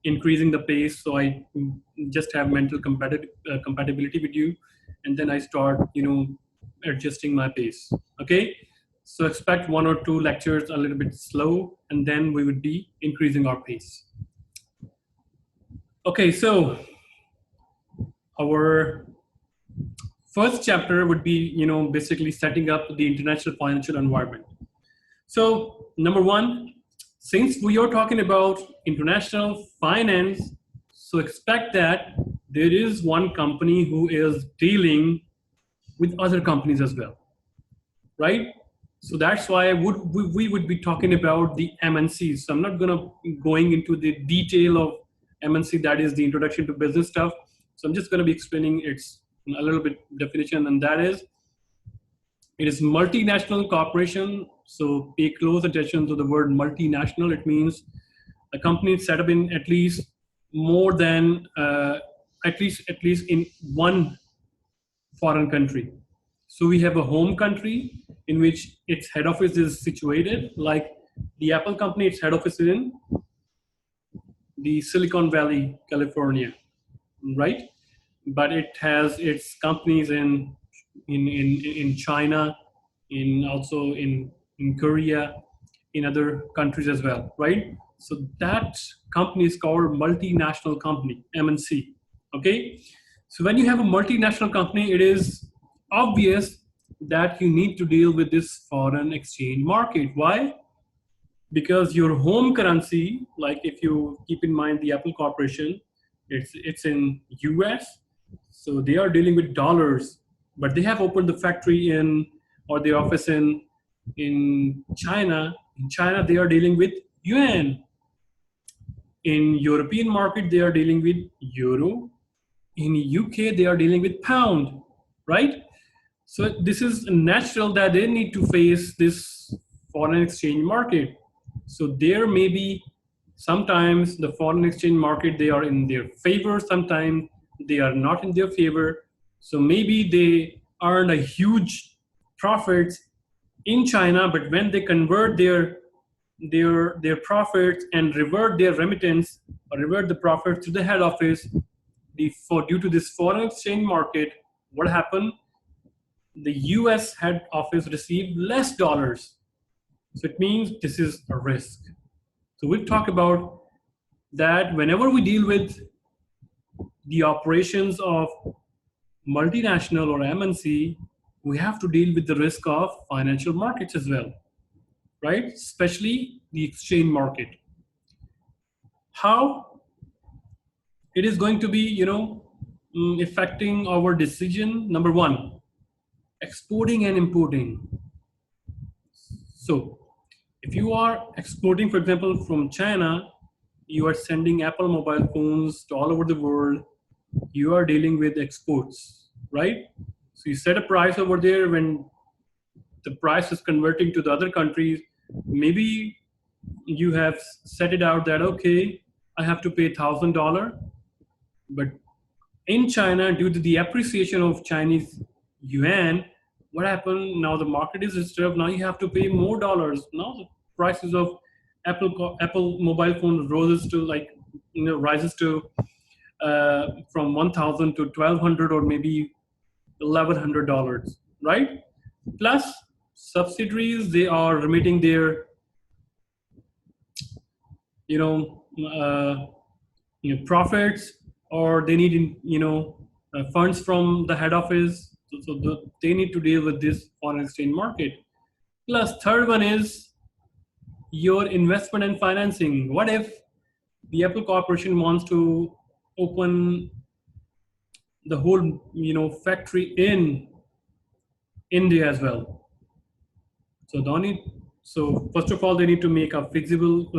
increasing the pace, so I just have mental compatibility with you, and then I start adjusting my pace. Okay, so expect 1 or 2 lectures a little bit slow, and then we would be increasing our pace. Okay, so our first chapter would be basically setting up the international financial environment. So number one, since we are talking about international finance, so expect that there is one company who is dealing with other companies as well, right? So that's why we would be talking about the MNCs. So I'm not going into the detail of MNC, that is the introduction to business stuff. So I'm just going to be explaining its a little bit definition, and that is, it is multinational corporation. So pay close attention to the word multinational. It means a company is set up in at least more than at least in one foreign country. So we have a home country in which its head office is situated, like the Apple company. Its head office is in the Silicon Valley, California, right? But it has its companies in China, also in Korea, in other countries as well, right? So that company is called multinational company, MNC. Okay, so when you have a multinational company, it is obvious that you need to deal with this foreign exchange market. Why? Because your home currency, like if you keep in mind the Apple Corporation, it's in US, so they are dealing with dollars, but they have opened the factory or the office in China. In China, they are dealing with yuan. In European market, they are dealing with euro. In UK, they are dealing with pound, right? So this is natural that they need to face this foreign exchange market. So there may be sometimes the foreign exchange market, they are in their favor, sometimes they are not in their favor. So maybe they earn a huge profits in China, but when they convert their profits and revert their remittance or revert the profits to the head office, due to this foreign exchange market, what happened? The US head office received less dollars. So it means this is a risk. So we'll talk about that whenever we deal with the operations of multinational or MNC, we have to deal with the risk of financial markets as well, right? Especially the exchange market. How it is going to be, affecting our decision. Number one, exporting and importing. So if you are exporting, for example, from China, you are sending Apple mobile phones to all over the world, you are dealing with exports, right? So you set a price over there. When the price is converting to the other countries, maybe you have set it out that, okay, I have to pay $1,000, but in China, due to the appreciation of Chinese yuan, what happened? Now the market is disturbed. Now you have to pay more dollars. Now the prices of Apple mobile phone rises to from $1,000 to $1,200 or maybe $1,100, right? Plus subsidiaries, they are remitting their profits, or they need funds from the head office. So they need to deal with this foreign exchange market. Plus, third one is your investment and financing. What if the Apple Corporation wants to open the whole factory in India as well? So first of all, they need to make a feasible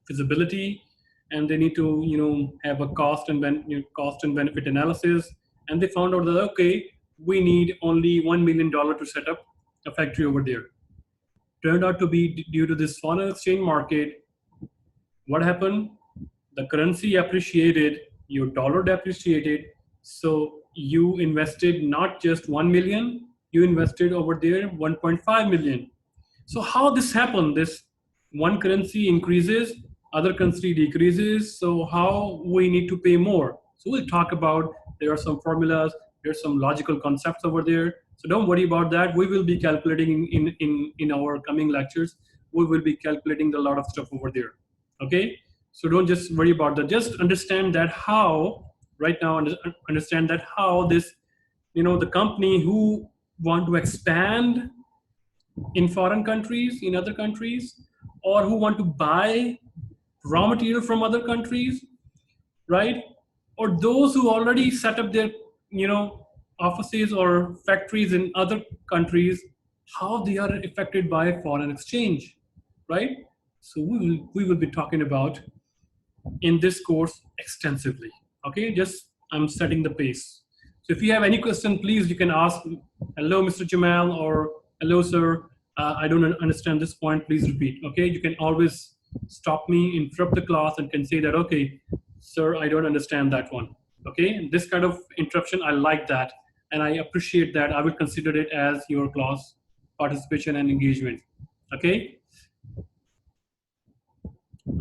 feasibility, and they need to have a cost and benefit analysis. And they found out that, okay, we need only $1 million to set up a factory over there. Turned out to be due to this foreign exchange market. What happened? The currency appreciated, your dollar depreciated. So you invested not just 1 million, you invested over there 1.5 million. So how this happened? This one currency increases, other country decreases, so how we need to pay more. So we'll talk about, there are some formulas, there's some logical concepts over there. So don't worry about that. We will be calculating in our coming lectures. We will be calculating a lot of stuff over there. Okay? So don't just worry about that. Just understand that how, right now, understand that how this, the company who want to expand in foreign countries, in other countries, or who want to buy raw material from other countries, right? Or those who already set up their, offices or factories in other countries, how they are affected by foreign exchange, right? So we will be talking about in this course extensively. Okay, just I'm setting the pace. So if you have any question, please you can ask. Hello, Mr. Jamal, or hello, sir. I don't understand this point. Please repeat. Okay, you can always stop me, interrupt the class, and can say that. Okay, sir, I don't understand that one. Okay, this kind of interruption, I like that, and I appreciate that. I will consider it as your class participation and engagement. Okay.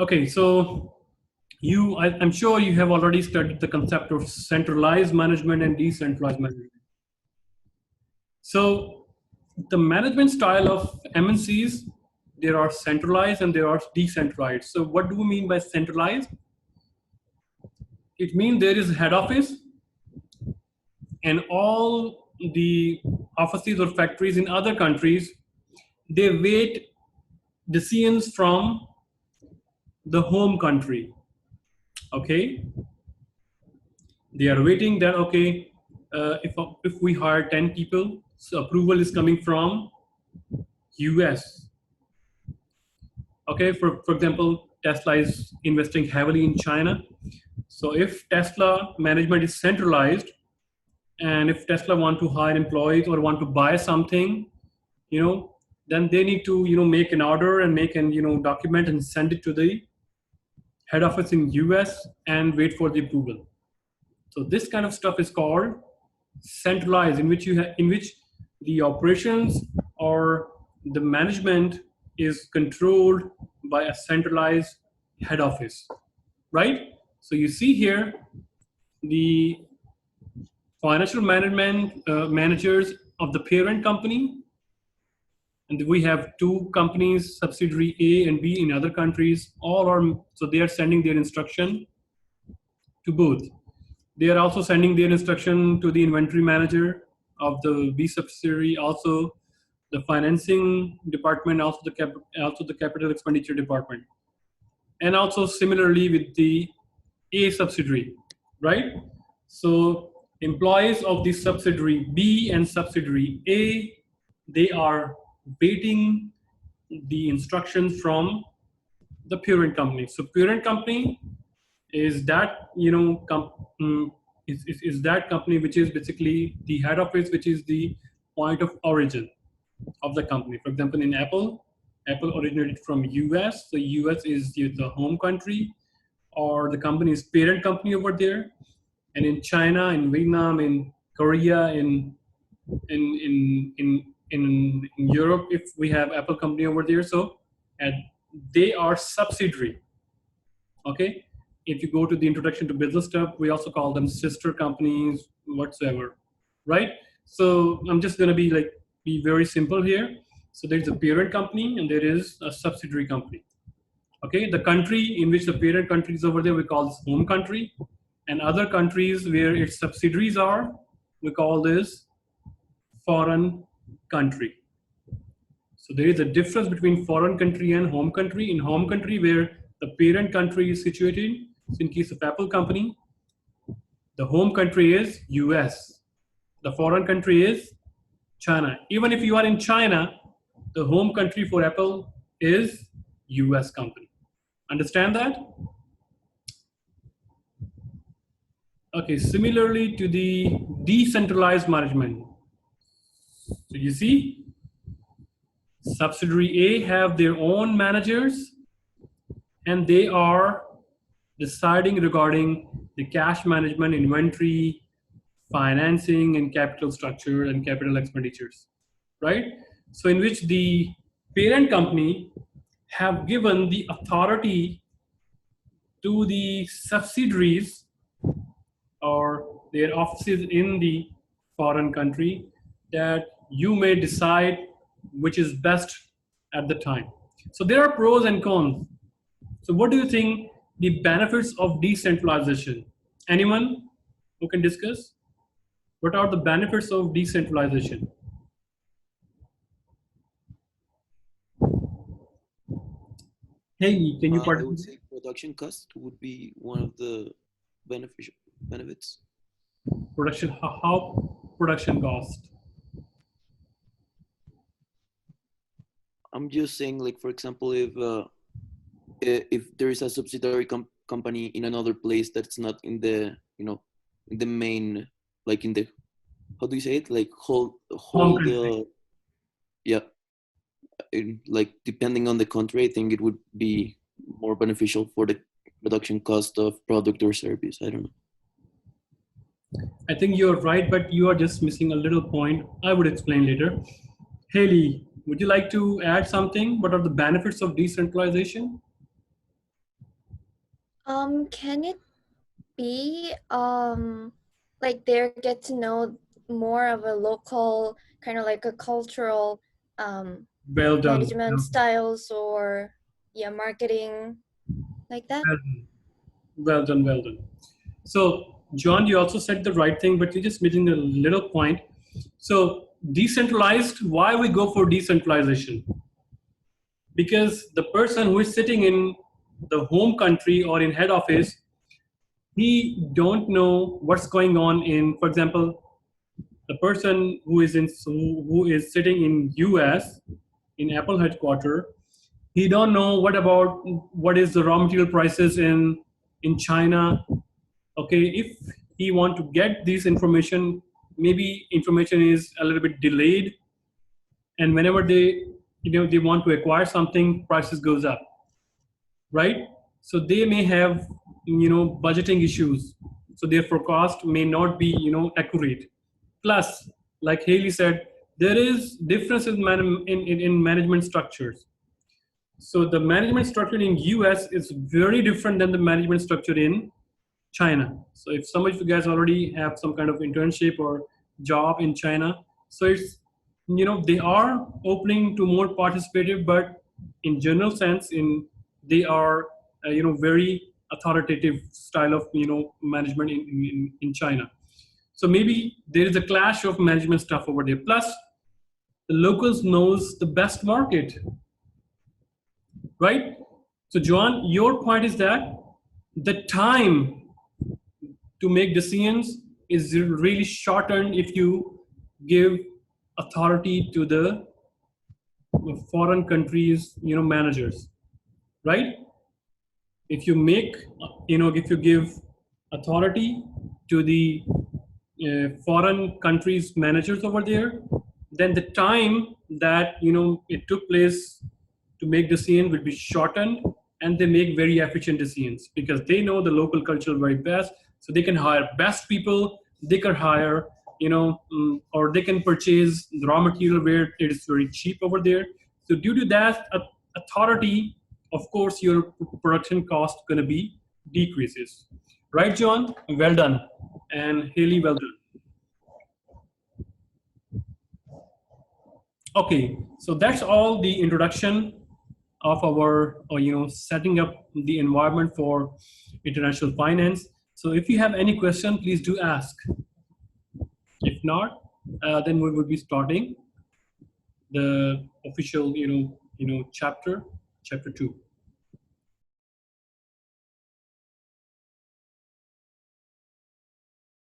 Okay, so I'm sure you have already studied the concept of centralized management and decentralized management. So the management style of MNCs, there are centralized and there are decentralized. So what do we mean by centralized? It means there is a head office and all the offices or factories in other countries, they wait decisions from the home country. Okay, they are waiting that, okay, if we hire 10 people, so approval is coming from US. Okay, for example, Tesla is investing heavily in China. So if Tesla management is centralized, and if Tesla want to hire employees or want to buy something, then they need to, make an order and make an, document and send it to the head office in US and wait for the approval. So this kind of stuff is called centralized, in which the operations or the management is controlled by a centralized head office, right? So you see here the financial management managers of the parent company, and we have two companies, subsidiary A and B in other countries. So they are sending their instruction to both. They are also sending their instruction to the inventory manager of the B subsidiary, also the financing department, also the capital expenditure department, and also similarly with the A subsidiary, right? So employees of the subsidiary B and subsidiary A, they are waiting the instructions from the parent company. So parent company is that, is that company which is basically the head office, which is the point of origin of the company. For example, in Apple originated from US, so US is the home country, or the company is parent company over there. And in China, in Vietnam, in Korea, in Europe, if we have Apple company over there, so and they are subsidiary. Okay, if you go to the introduction to business stuff, we also call them sister companies whatsoever, right? So I'm just going to be very simple here. So there's a parent company and there is a subsidiary company. Okay, the country in which the parent country is over there, we call this home country, and other countries where its subsidiaries are, we call this foreign country. So there is a difference between foreign country and home country. In home country, where the parent country is situated, so in case of Apple company, the home country is US. The foreign country is China. Even if you are in China, the home country for Apple is US company. Understand that? Okay, similarly to the decentralized management. So you see, subsidiary A have their own managers and they are deciding regarding the cash management, inventory, financing, and capital structure and capital expenditures, right? So in which the parent company have given the authority to the subsidiaries or their offices in the foreign country that you may decide which is best at the time. So there are pros and cons. So what do you think the benefits of decentralization? Anyone who can discuss? What are the benefits of decentralization? Hey, can you I would participate? say production cost would be one of the beneficial benefits. Production, how production cost? I'm just saying, like for example, if there is a subsidiary company in another place that's not in the in the main, like in the, how do you say it, like Home hold country. the, yeah, like depending on the country, I think it would be more beneficial for the production cost of product or service. I don't know. I think you're right, but you are just missing a little point. I would explain later. Haley, would you like to add something? What are the benefits of decentralization? Can it be like they get to know more of a local kind of like a cultural Well done. management styles or yeah, marketing like that? Well done. Well done. Well done. So, John, you also said the right thing, but you're just missing a little point. So, decentralized, why we go for decentralization? Because the person who is sitting in the home country or in head office, he don't know what's going on in, for example, the person who is sitting in US in Apple headquarters, he don't know what is the raw material prices in China. Okay, if he want to get this information, maybe information is a little bit delayed, and whenever they want to acquire something, prices goes up, right? So they may have budgeting issues, so their forecast may not be accurate. Plus, like Haley said, there is difference in management structures. So the management structure in US is very different than the management structure in China. So if some of you guys already have some kind of internship or job in China, so it's they are opening to more participative, but in general sense, they are very authoritative style of management in China. So maybe there is a clash of management stuff over there. Plus, the locals knows the best market, right? So John, your point is that the time to make decisions is really shortened if you give authority to the foreign countries managers, right? If you make if you give authority to the foreign countries managers over there, then the time that it took place to make decision will be shortened, and they make very efficient decisions because they know the local culture very best, so they can hire best people. They can hire or they can purchase the raw material where it is very cheap over there. So due to that authority, of course your production cost going to be decreases, right? John, well done. And Haley, well done. Okay, so that's all the introduction of our, setting up the environment for international finance. So if you have any question, please do ask. If not, then we will be starting the official, chapter 2.